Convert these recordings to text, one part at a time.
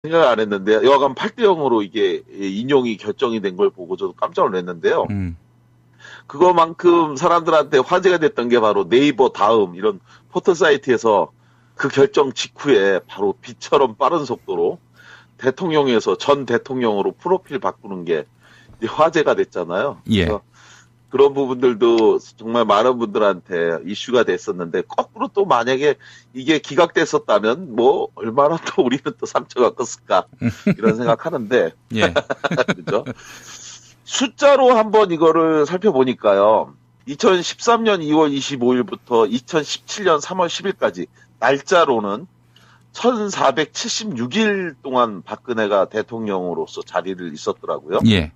생각 안 했는데 여하간 8대 0으로 이게 인용이 결정이 된 걸 보고 저도 깜짝 놀랐는데요. 그거만큼 사람들한테 화제가 됐던 게 바로 네이버 다음 이런 포털 사이트에서 그 결정 직후에 바로 빛처럼 빠른 속도로 대통령에서 전 대통령으로 프로필 바꾸는 게 이제 화제가 됐잖아요. 예. 그래서 그런 부분들도 정말 많은 분들한테 이슈가 됐었는데 거꾸로 또 만약에 이게 기각됐었다면 뭐 얼마나 또 우리는 또 상처가 컸을까 이런 생각하는데 예. 그죠? 숫자로 한번 이거를 살펴보니까요. 2013년 2월 25일부터 2017년 3월 10일까지 날짜로는 1476일 동안 박근혜가 대통령으로서 자리를 있었더라고요. 예.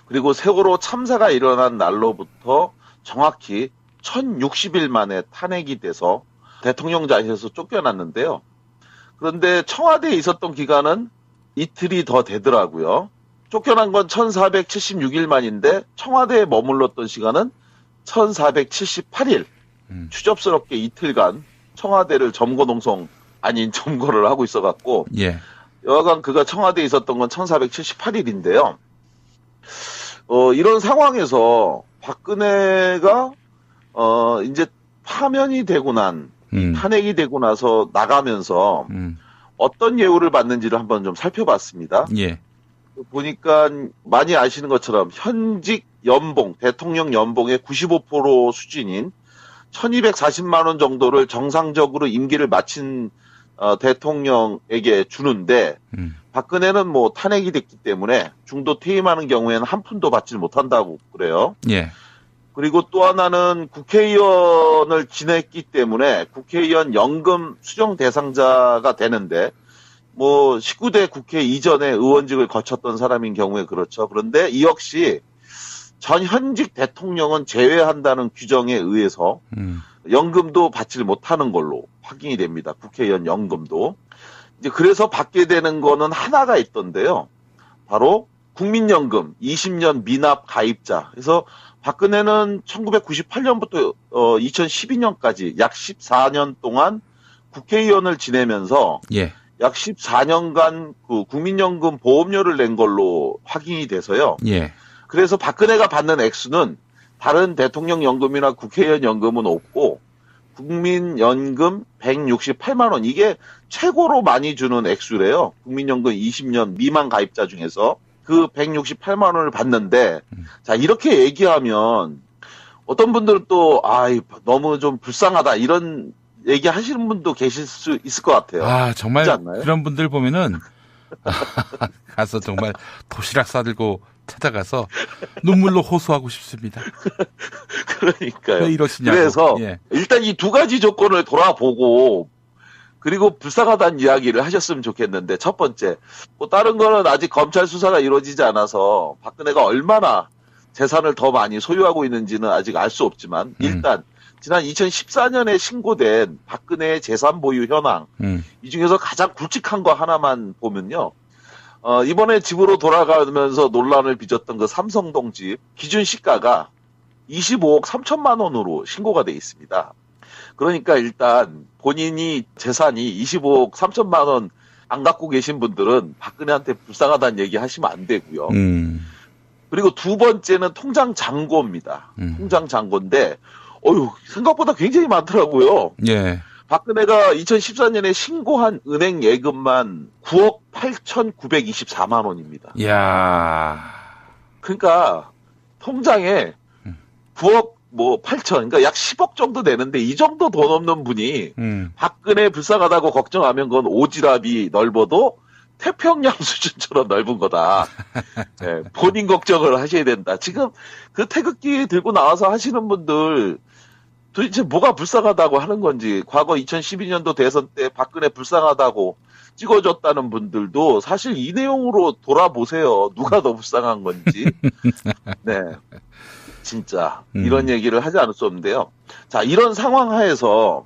그리고 세월호 참사가 일어난 날로부터 정확히 1060일 만에 탄핵이 돼서 대통령 자리에서 쫓겨났는데요. 그런데 청와대에 있었던 기간은 이틀이 더 되더라고요. 쫓겨난 건 1476일 만인데 청와대에 머물렀던 시간은 1478일. 추접스럽게 이틀간 청와대를 점거농성 아닌 점거를 하고 있어갖고 예. 여하간 그가 청와대에 있었던 건 1478일인데요. 이런 상황에서 박근혜가 이제 파면이 되고 난 탄핵이 되고 나서 나가면서 어떤 예우를 받는지를 한번 좀 살펴봤습니다. 예. 보니까 많이 아시는 것처럼 현직 연봉, 대통령 연봉의 95% 수준인 1240만 원 정도를 정상적으로 임기를 마친 대통령에게 주는데 박근혜는 뭐 탄핵이 됐기 때문에 중도 퇴임하는 경우에는 한 푼도 받지 못한다고 그래요. 예. 그리고 또 하나는 국회의원을 지냈기 때문에 국회의원 연금 수령 대상자가 되는데 뭐 19대 국회 이전에 의원직을 거쳤던 사람인 경우에 그렇죠. 그런데 이 역시 전 현직 대통령은 제외한다는 규정에 의해서 연금도 받지 못하는 걸로 확인이 됩니다. 국회의원 연금도. 이제 그래서 받게 되는 거는 하나가 있던데요. 바로 국민연금 20년 미납 가입자. 그래서 박근혜는 1998년부터 2012년까지 약 14년 동안 국회의원을 지내면서 예. 약 14년간 그 국민연금 보험료를 낸 걸로 확인이 돼서요. 예. 그래서 박근혜가 받는 액수는 다른 대통령 연금이나 국회의원 연금은 없고 국민연금 168만 원 이게 최고로 많이 주는 액수래요. 국민연금 20년 미만 가입자 중에서 그 168만 원을 받는데 자 이렇게 얘기하면 어떤 분들은 또 너무 좀 불쌍하다 이런 얘기하시는 분도 계실 수 있을 것 같아요. 아 정말 그렇지 않나요? 그런 분들 보면은 가서 정말 도시락 싸들고 찾아가서 눈물로 호소하고 싶습니다. 그러니까요. 왜 이러시냐고. 그래서 예. 일단 이 두 가지 조건을 돌아보고 그리고 불쌍하다는 이야기를 하셨으면 좋겠는데 첫 번째 뭐 다른 거는 아직 검찰 수사가 이루어지지 않아서 박근혜가 얼마나 재산을 더 많이 소유하고 있는지는 아직 알 수 없지만 일단 지난 2014년에 신고된 박근혜의 재산 보유 현황 이 중에서 가장 굵직한 거 하나만 보면요. 이번에 집으로 돌아가면서 논란을 빚었던 그 삼성동 집 기준 시가가 25억 3천만 원으로 신고가 돼 있습니다. 그러니까 일단 본인이 재산이 25억 3천만 원 안 갖고 계신 분들은 박근혜한테 불쌍하다는 얘기 하시면 안 되고요. 그리고 두 번째는 통장 잔고입니다. 통장 잔고인데 생각보다 굉장히 많더라고요. 예. 박근혜가 2014년에 신고한 은행 예금만 9억 8,924만 원입니다. 이야. 그러니까 통장에 9억 8천, 그러니까 약 10억 정도 되는데 이 정도 돈 없는 분이 박근혜 불쌍하다고 걱정하면 그건 오지랖이 넓어도 태평양 수준처럼 넓은 거다. 네, 본인 걱정을 하셔야 된다. 지금 그 태극기 들고 나와서 하시는 분들 도대체 뭐가 불쌍하다고 하는 건지 과거 2012년도 대선 때 박근혜 불쌍하다고 찍어줬다는 분들도 사실 이 내용으로 돌아보세요. 누가 더 불쌍한 건지. 네. 진짜 이런 얘기를 하지 않을 수 없는데요. 자, 이런 상황 하에서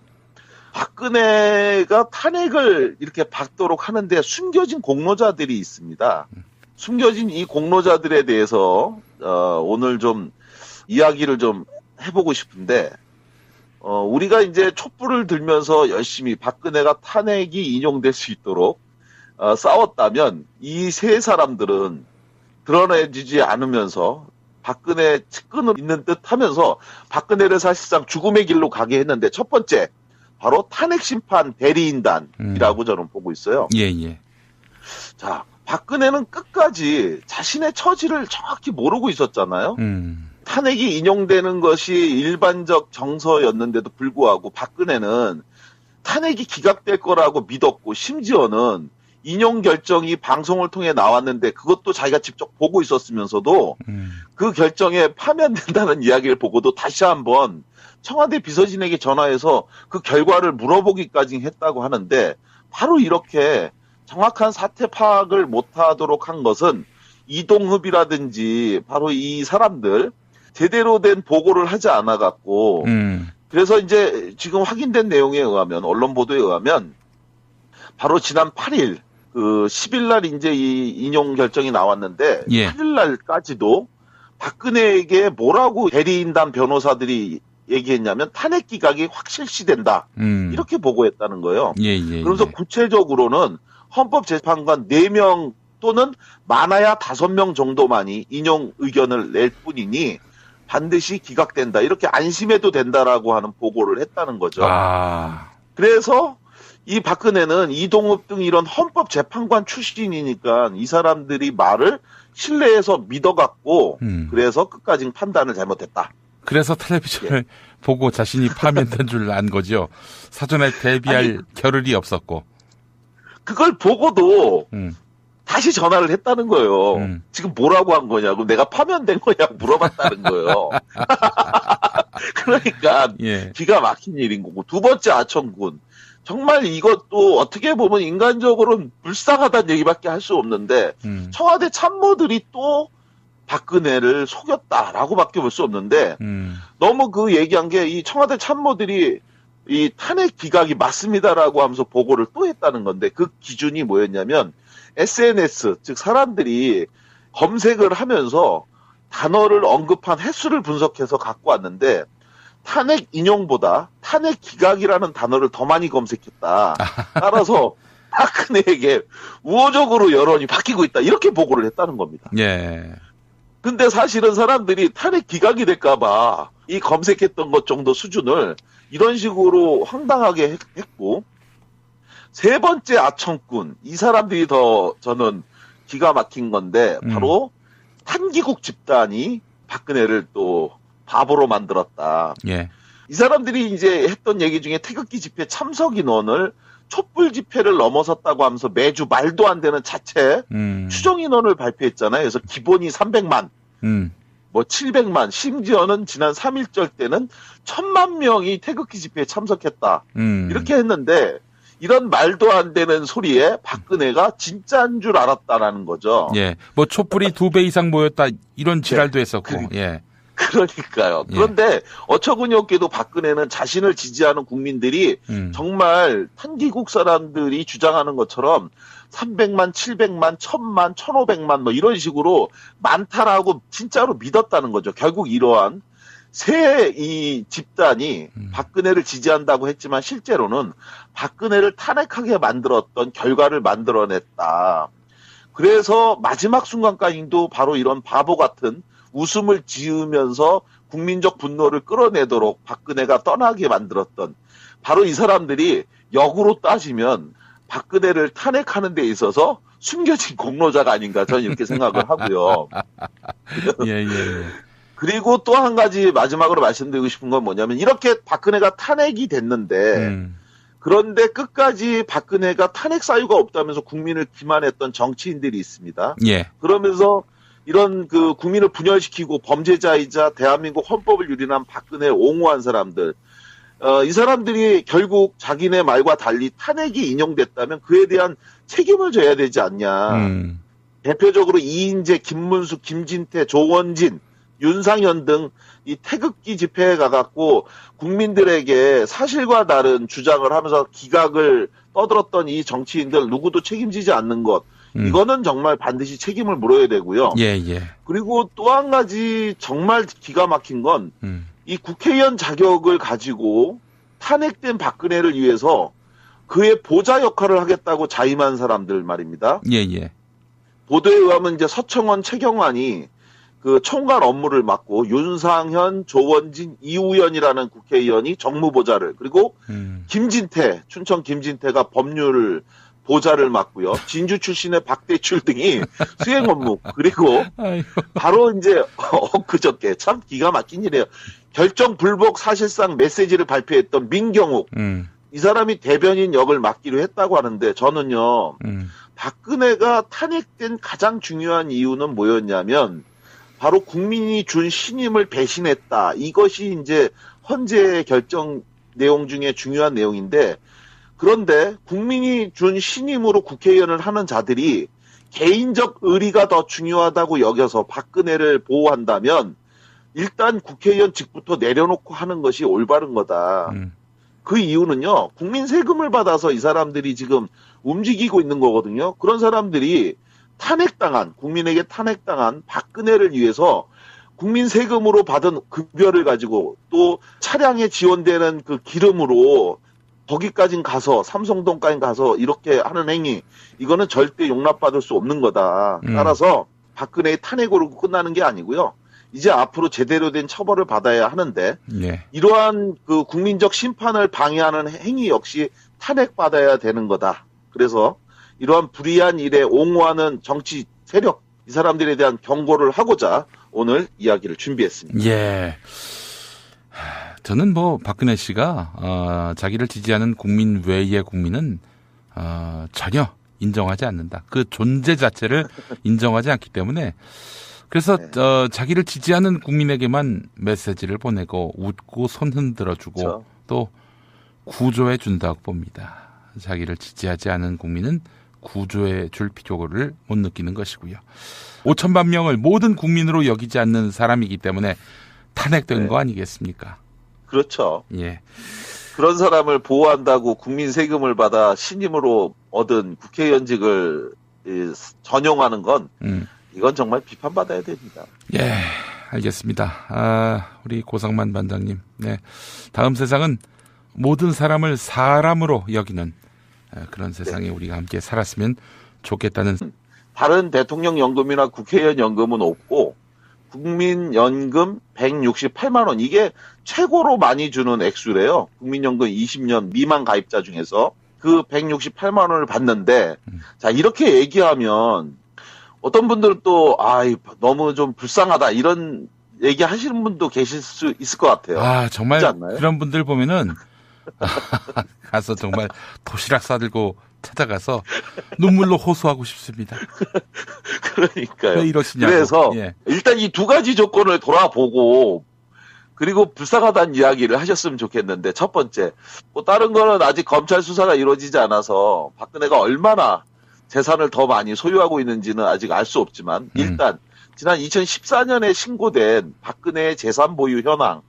박근혜가 탄핵을 이렇게 받도록 하는데 숨겨진 공로자들이 있습니다. 숨겨진 이 공로자들에 대해서 오늘 좀 이야기를 좀 해보고 싶은데 우리가 이제 촛불을 들면서 열심히 박근혜가 탄핵이 인용될 수 있도록 싸웠다면 이 세 사람들은 드러내지지 않으면서 박근혜 측근을 있는 듯 하면서 박근혜를 사실상 죽음의 길로 가게 했는데 첫 번째 바로 탄핵 심판 대리인단이라고 저는 보고 있어요. 예, 예. 자, 박근혜는 끝까지 자신의 처지를 정확히 모르고 있었잖아요. 탄핵이 인용되는 것이 일반적 정서였는데도 불구하고 박근혜는 탄핵이 기각될 거라고 믿었고 심지어는 인용 결정이 방송을 통해 나왔는데 그것도 자기가 직접 보고 있었으면서도 그 결정에 파면된다는 이야기를 보고도 다시 한번 청와대 비서진에게 전화해서 그 결과를 물어보기까지 했다고 하는데 바로 이렇게 정확한 사태 파악을 못하도록 한 것은 이동흡이라든지 바로 이 사람들 제대로 된 보고를 하지 않아 갖고 그래서 이제 지금 확인된 내용에 의하면 언론 보도에 의하면 바로 지난 8일 그 10일 날 이제 이 인용 결정이 나왔는데 예. 8일 날까지도 박근혜에게 뭐라고 대리인단 변호사들이 얘기했냐면 탄핵 기각이 확실시된다 이렇게 보고했다는 거예요. 예, 예, 그래서 예. 구체적으로는 헌법재판관 4명 또는 많아야 5명 정도만이 인용 의견을 낼 뿐이니 반드시 기각된다. 이렇게 안심해도 된다라고 하는 보고를 했다는 거죠. 아. 그래서 이 박근혜는 이동욱 등 이런 헌법재판관 출신이니까 이 사람들이 말을 신뢰해서 믿어갖고 그래서 끝까지 판단을 잘못했다. 그래서 텔레비전을 보고 자신이 파면된 줄 안 거죠. 사전에 대비할 겨를이 없었고. 그걸 보고도 다시 전화를 했다는 거예요. 지금 뭐라고 한 거냐고 내가 파면된 거냐고 물어봤다는 거예요. 그러니까 예. 기가 막힌 일인 거고. 두 번째 아청군. 정말 이것도 어떻게 보면 인간적으로는 불쌍하다는 얘기밖에 할 수 없는데 청와대 참모들이 또 박근혜를 속였다라고밖에 볼 수 없는데 너무 그 얘기한 게 이 청와대 참모들이 이 탄핵 기각이 맞습니다라고 하면서 보고를 또 했다는 건데 그 기준이 뭐였냐면 SNS 즉 사람들이 검색을 하면서 단어를 언급한 횟수를 분석해서 갖고 왔는데 탄핵 인용보다 탄핵 기각이라는 단어를 더 많이 검색했다. 따라서 박근혜에게 우호적으로 여론이 바뀌고 있다. 이렇게 보고를 했다는 겁니다. 예. 근데 사실은 사람들이 탄핵 기각이 될까봐 이 검색했던 것 정도 수준을 이런 식으로 황당하게 했고 세 번째 아청꾼 이 사람들이 더 저는 기가 막힌 건데 바로 탄기국 집단이 박근혜를 또 바보로 만들었다. 예. 이 사람들이 이제 했던 얘기 중에 태극기 집회 참석 인원을 촛불 집회를 넘어섰다고 하면서 매주 말도 안 되는 자체 추정 인원을 발표했잖아요. 그래서 기본이 300만, 뭐 700만, 심지어는 지난 3.1절 때는 1000만 명이 태극기 집회에 참석했다. 이렇게 했는데 이런 말도 안 되는 소리에 박근혜가 진짜인 줄 알았다라는 거죠. 예. 뭐 촛불이 2배 이상 모였다 이런 지랄도 했었고. 예. 그러니까요. 그런데 어처구니 없게도 박근혜는 자신을 지지하는 국민들이 정말 탄기국 사람들이 주장하는 것처럼 300만, 700만, 1000만, 1500만 뭐 이런 식으로 많다라고 진짜로 믿었다는 거죠. 결국 이러한 새 이 집단이 박근혜를 지지한다고 했지만 실제로는 박근혜를 탄핵하게 만들었던 결과를 만들어냈다. 그래서 마지막 순간까지도 바로 이런 바보 같은 웃음을 지으면서 국민적 분노를 끌어내도록 박근혜가 떠나게 만들었던 바로 이 사람들이 역으로 따지면 박근혜를 탄핵하는 데 있어서 숨겨진 공로자가 아닌가 저는 이렇게 생각을 하고요. 예. 그리고 또 한 가지 마지막으로 말씀드리고 싶은 건 뭐냐면 이렇게 박근혜가 탄핵이 됐는데 그런데 끝까지 박근혜가 탄핵 사유가 없다면서 국민을 기만했던 정치인들이 있습니다. 예. 그러면서 이런 그 국민을 분열시키고 범죄자이자 대한민국 헌법을 유린한 박근혜를 옹호한 사람들, 이 사람들이 결국 자기네 말과 달리 탄핵이 인용됐다면 그에 대한 책임을 져야 되지 않냐. 대표적으로 이인재, 김문수, 김진태, 조원진, 윤상현 등 이 태극기 집회에 가갖고 국민들에게 사실과 다른 주장을 하면서 기각을 떠들었던 이 정치인들 누구도 책임지지 않는 것. 이거는 정말 반드시 책임을 물어야 되고요. 예. 그리고 또 한 가지 정말 기가 막힌 건 이 국회의원 자격을 가지고 탄핵된 박근혜를 위해서 그의 보좌 역할을 하겠다고 자임한 사람들 말입니다. 예, 예. 보도에 의하면 이제 서청원, 최경환이 그 총괄 업무를 맡고 윤상현, 조원진, 이우연이라는 국회의원이 정무보좌를, 그리고 김진태, 춘천 김진태가 법률 보좌를 맡고요. 진주 출신의 박대출 등이 수행 업무, 그리고 바로 이제 그저께 참 기가 막힌 일이에요. 결정 불복 사실상 메시지를 발표했던 민경욱, 이 사람이 대변인 역을 맡기로 했다고 하는데, 저는요, 박근혜가 탄핵된 가장 중요한 이유는 뭐였냐면 바로 국민이 준 신임을 배신했다. 이것이 이제 헌재 결정 내용 중에 중요한 내용인데, 그런데 국민이 준 신임으로 국회의원을 하는 자들이 개인적 의리가 더 중요하다고 여겨서 박근혜를 보호한다면 일단 국회의원 직부터 내려놓고 하는 것이 올바른 거다. 그 이유는요, 국민 세금을 받아서 이 사람들이 지금 움직이고 있는 거거든요. 그런 사람들이 국민에게 탄핵당한 박근혜를 위해서 국민 세금으로 받은 급여를 가지고 또 차량에 지원되는 그 기름으로 거기까지 가서, 삼성동까지 가서 이렇게 하는 행위, 이거는 절대 용납받을 수 없는 거다. 따라서 박근혜의 탄핵으로 끝나는 게 아니고요. 이제 앞으로 제대로 된 처벌을 받아야 하는데, 예. 이러한 그 국민적 심판을 방해하는 행위 역시 탄핵받아야 되는 거다. 그래서 이러한 불의한 일에 옹호하는 정치 세력, 이 사람들에 대한 경고를 하고자 오늘 이야기를 준비했습니다. 예. 저는 박근혜 씨가 자기를 지지하는 국민 외의 국민은 전혀 인정하지 않는다. 그 존재 자체를 인정하지 않기 때문에, 그래서 자기를 지지하는 국민에게만 메시지를 보내고 웃고 손 흔들어주고, 그렇죠. 또 구조해 준다고 봅니다. 자기를 지지하지 않은 국민은 구조해 줄 필요를 못 느끼는 것이고요. 5천만 명을 모든 국민으로 여기지 않는 사람이기 때문에 탄핵된 거 아니겠습니까? 그렇죠. 예. 그런 사람을 보호한다고 국민 세금을 받아 신임으로 얻은 국회의원직을 전용하는 건 이건 정말 비판받아야 됩니다. 예, 알겠습니다. 우리 고상만 반장님. 네. 다음 세상은 모든 사람을 사람으로 여기는 그런 세상에 우리가 함께 살았으면 좋겠다는. 다른 대통령 연금이나 국회의원 연금은 없고 국민연금 168만 원, 이게 최고로 많이 주는 액수래요. 국민연금 20년 미만 가입자 중에서 그 168만 원을 받는데, 자, 이렇게 얘기하면 어떤 분들은 또 너무 좀 불쌍하다 이런 얘기 하시는 분도 계실 수 있을 것 같아요. 정말 그런 분들 보면은 가서 정말 도시락 싸들고 찾아가서 눈물로 호소하고 싶습니다. 그러니까요. 왜 이러시냐고. 그래서 일단 이 두 가지 조건을 돌아보고, 그리고 불쌍하다는 이야기를 하셨으면 좋겠는데, 첫 번째, 다른 거는 아직 검찰 수사가 이루어지지 않아서 박근혜가 얼마나 재산을 더 많이 소유하고 있는지는 아직 알 수 없지만, 일단 지난 2014년에 신고된 박근혜의 재산 보유 현황,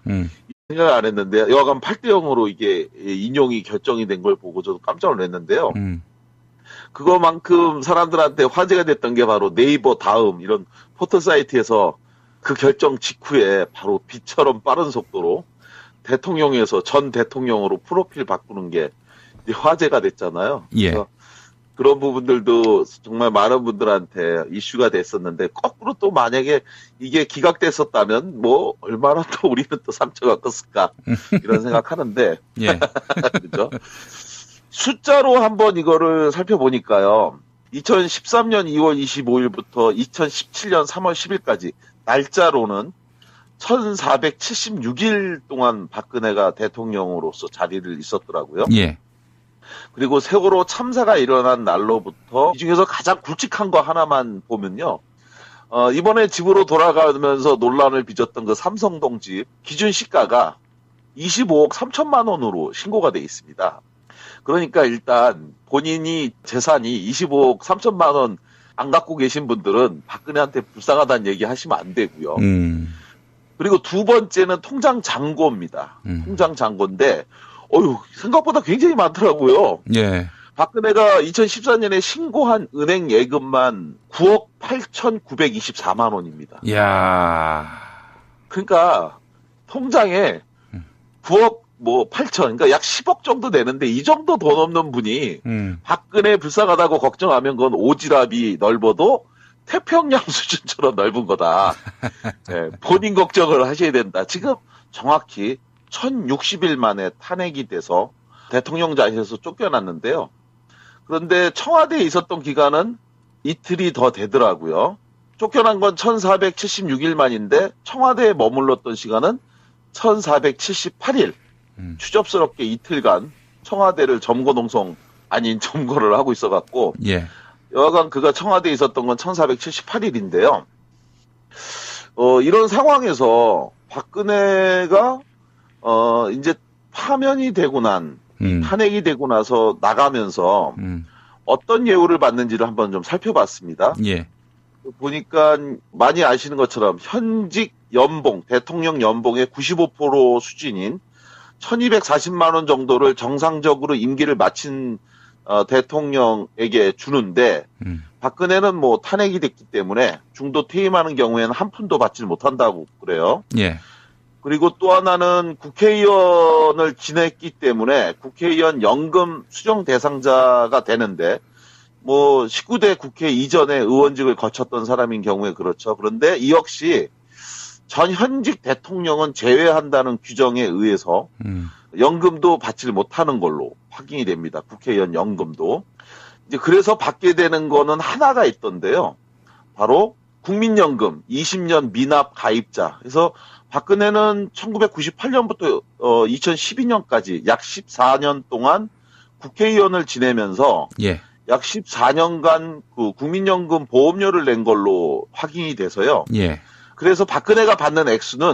생각을 안 했는데 여하간 8대0으로 이게 인용이 결정이 된 걸 보고 저도 깜짝 놀랐는데요. 그거만큼 사람들한테 화제가 됐던 게 바로 네이버 다음 이런 포털 사이트에서 그 결정 직후에 바로 빛처럼 빠른 속도로 대통령에서 전 대통령으로 프로필 바꾸는 게 화제가 됐잖아요. 예. 그래서 그런 부분들도 정말 많은 분들한테 이슈가 됐었는데, 거꾸로 또 만약에 이게 기각됐었다면 얼마나 또 우리는 또 상처가 컸을까 이런 생각하는데, 예. 그죠? 숫자로 한번 이거를 살펴보니까요, 2013년 2월 25일부터 2017년 3월 10일까지 날짜로는 1476일 동안 박근혜가 대통령으로서 자리를 있었더라고요. 예. 그리고 세월호 참사가 일어난 날로부터 이 중에서 가장 굵직한 거 하나만 보면요. 이번에 집으로 돌아가면서 논란을 빚었던 그 삼성동 집 기준 시가가 25억 3천만 원으로 신고가 돼 있습니다. 그러니까 일단 본인이 재산이 25억 3천만 원 안 갖고 계신 분들은 박근혜한테 불쌍하다는 얘기 하시면 안 되고요. 그리고 두 번째는 통장 잔고입니다. 통장 잔고인데 생각보다 굉장히 많더라고요. 예. 박근혜가 2014년에 신고한 은행 예금만 9억 8,924만 원입니다. 이야. 그러니까 통장에 9억 뭐 8천, 그러니까 약 10억 정도 되는데 이 정도 돈 없는 분이 박근혜 불쌍하다고 걱정하면 그건 오지랖이 넓어도 태평양 수준처럼 넓은 거다. 네, 본인 걱정을 하셔야 된다. 지금 정확히 1060일 만에 탄핵이 돼서 대통령자리에서 쫓겨났는데요. 그런데 청와대에 있었던 기간은 이틀이 더 되더라고요. 쫓겨난 건 1476일 만인데 청와대에 머물렀던 시간은 1478일. 추접스럽게 이틀간 청와대를 점거농성 아닌 점거를 하고 있어갖고 예. 여하간 그가 청와대에 있었던 건 1478일인데요. 이런 상황에서 박근혜가 이제 파면이 되고 난 탄핵이 되고 나서 나가면서 어떤 예우를 받는지를 한번 좀 살펴봤습니다. 예. 보니까 많이 아시는 것처럼 현직 연봉, 대통령 연봉의 95% 수준인 1240만 원 정도를 정상적으로 임기를 마친 대통령에게 주는데 박근혜는 뭐 탄핵이 됐기 때문에 중도 퇴임하는 경우에는 한 푼도 받지 못한다고 그래요. 예. 그리고 또 하나는 국회의원을 지냈기 때문에 국회의원 연금 수령 대상자가 되는데 뭐 19대 국회 이전에 의원직을 거쳤던 사람인 경우에 그렇죠. 그런데 이 역시 전 현직 대통령은 제외한다는 규정에 의해서 연금도 받지 못하는 걸로 확인이 됩니다. 국회의원 연금도. 이제 그래서 받게 되는 거는 하나가 있던데요. 바로 국민연금 20년 미납 가입자. 그래서 박근혜는 1998년부터 2012년까지 약 14년 동안 국회의원을 지내면서 예. 약 14년간 그 국민연금 보험료를 낸 걸로 확인이 돼서요. 예. 그래서 박근혜가 받는 액수는